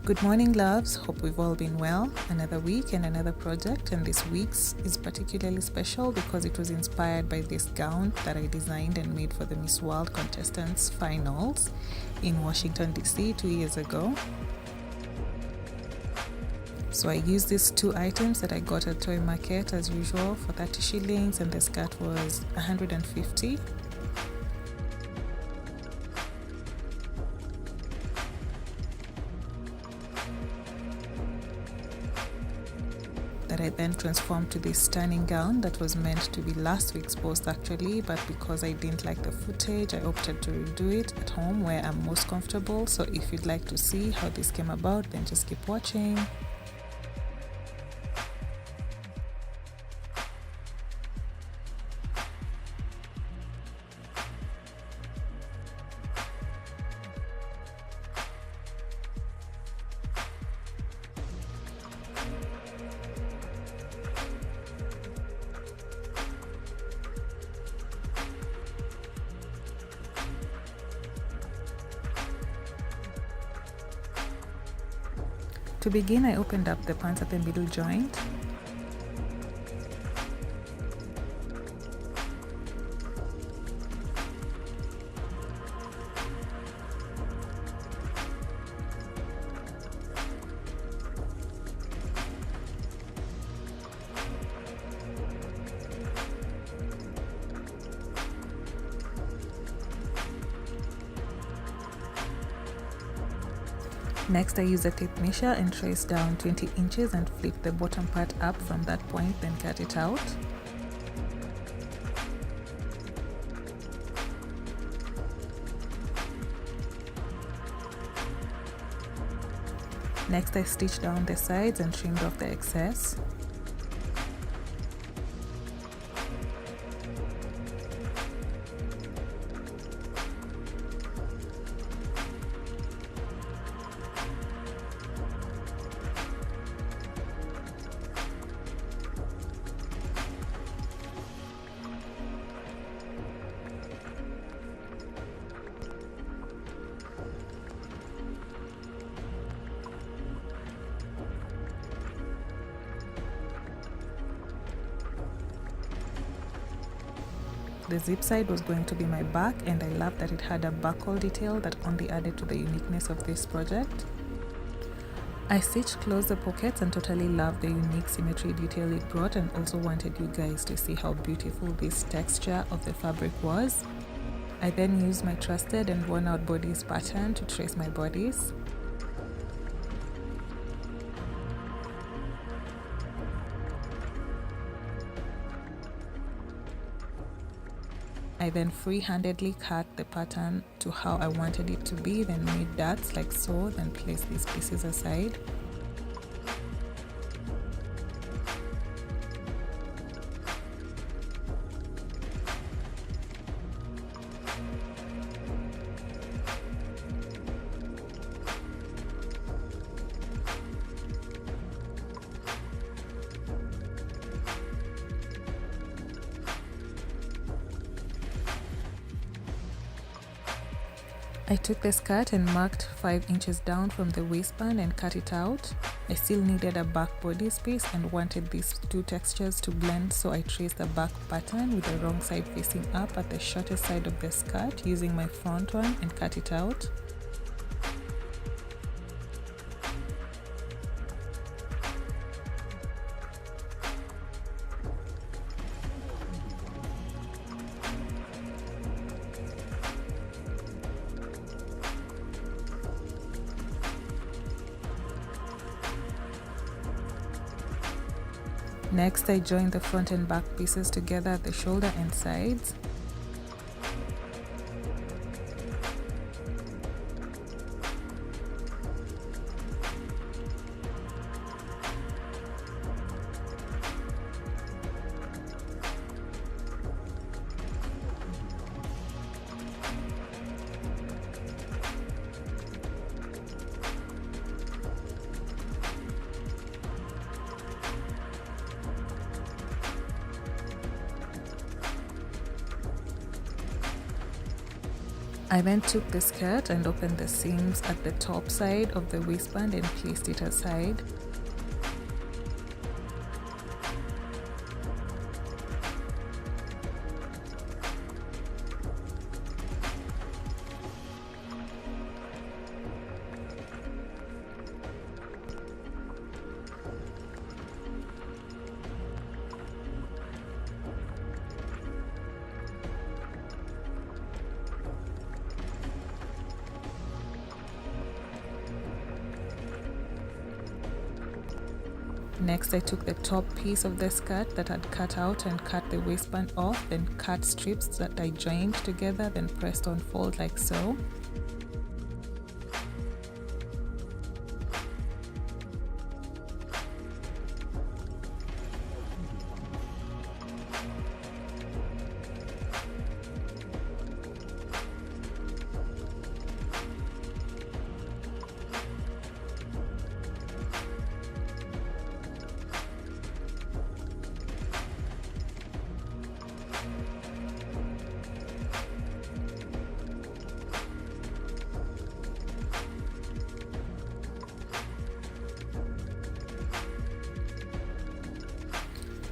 Good morning, loves. Hope we've all been well. Another week and another project, and this week's is particularly special because it was inspired by this gown that I designed and made for the Miss World Contestants Finals in Washington, D.C. 2 years ago. So I used these two items that I got at Toy Market as usual for 30 shillings, and the skirt was 150. That I then transformed to this stunning gown that was meant to be last week's post actually, but because I didn't like the footage, I opted to redo it at home where I'm most comfortable. So if you'd like to see how this came about, then just keep watching. To begin, I opened up the pants at the middle joint. Next, I use a tape measure and trace down 20 inches and flip the bottom part up from that point, then cut it out. Next, I stitched down the sides and trimmed off the excess. The zip side was going to be my back, and I loved that it had a buckle detail that only added to the uniqueness of this project. I stitched close the pockets and totally loved the unique symmetry detail it brought, and also wanted you guys to see how beautiful this texture of the fabric was. I then used my trusted and worn out bodice pattern to trace my bodice. I then free-handedly cut the pattern to how I wanted it to be, then made dots like so, then placed these pieces aside. I took the skirt and marked 5 inches down from the waistband and cut it out. I still needed a back bodice piece and wanted these two textures to blend, so I traced the back pattern with the wrong side facing up at the shortest side of the skirt using my front one and cut it out. Next, I joined the front and back pieces together at the shoulder and sides. I then took the skirt and opened the seams at the top side of the waistband and placed it aside. Next, I took the top piece of the skirt that I'd cut out and cut the waistband off, then cut strips that I joined together, then pressed on fold like so.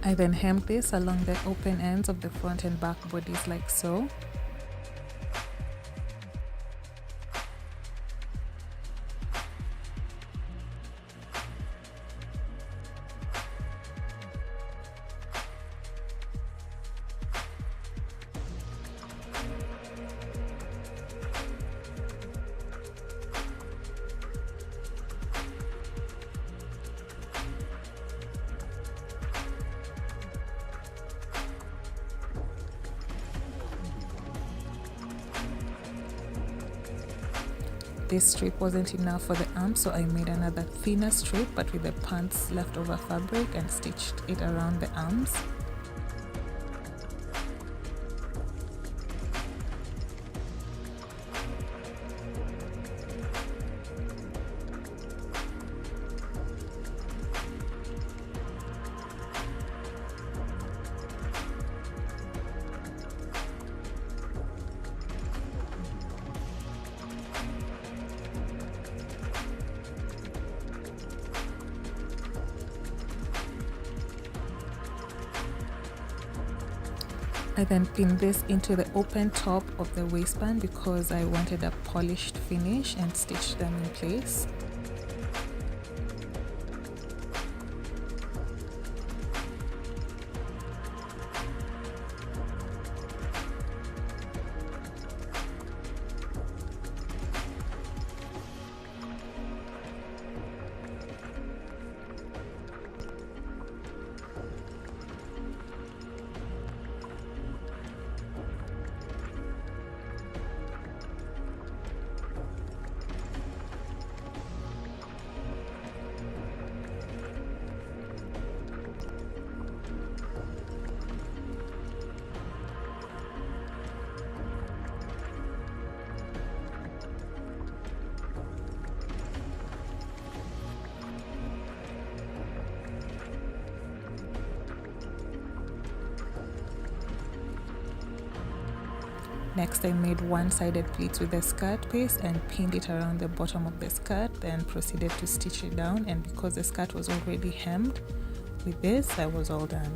I then hemmed this along the open ends of the front and back bodies like so. This strip wasn't enough for the arm, so I made another thinner strip but with the pants leftover fabric and stitched it around the arms. I then pinned this into the open top of the waistband because I wanted a polished finish and stitched them in place. Next, I made one-sided pleats with the skirt piece and pinned it around the bottom of the skirt, then proceeded to stitch it down, and because the skirt was already hemmed, with this I was all done.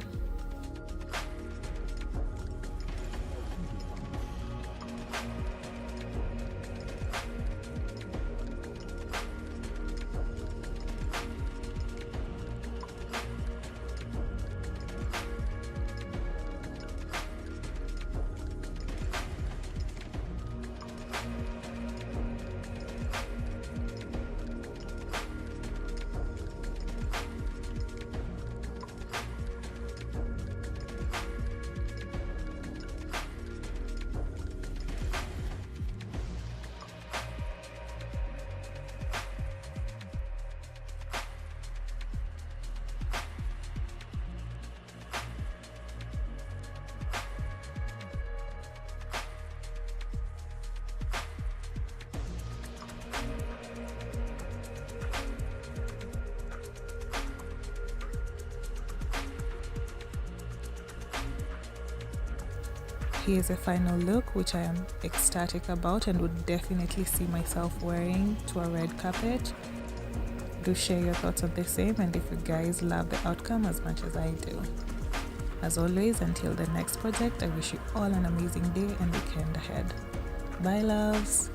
here's a final look which I am ecstatic about and would definitely see myself wearing to a red carpet. Do share your thoughts on the same, and if you guys love the outcome as much as I do. As always, until the next project, I wish you all an amazing day and weekend ahead. Bye loves!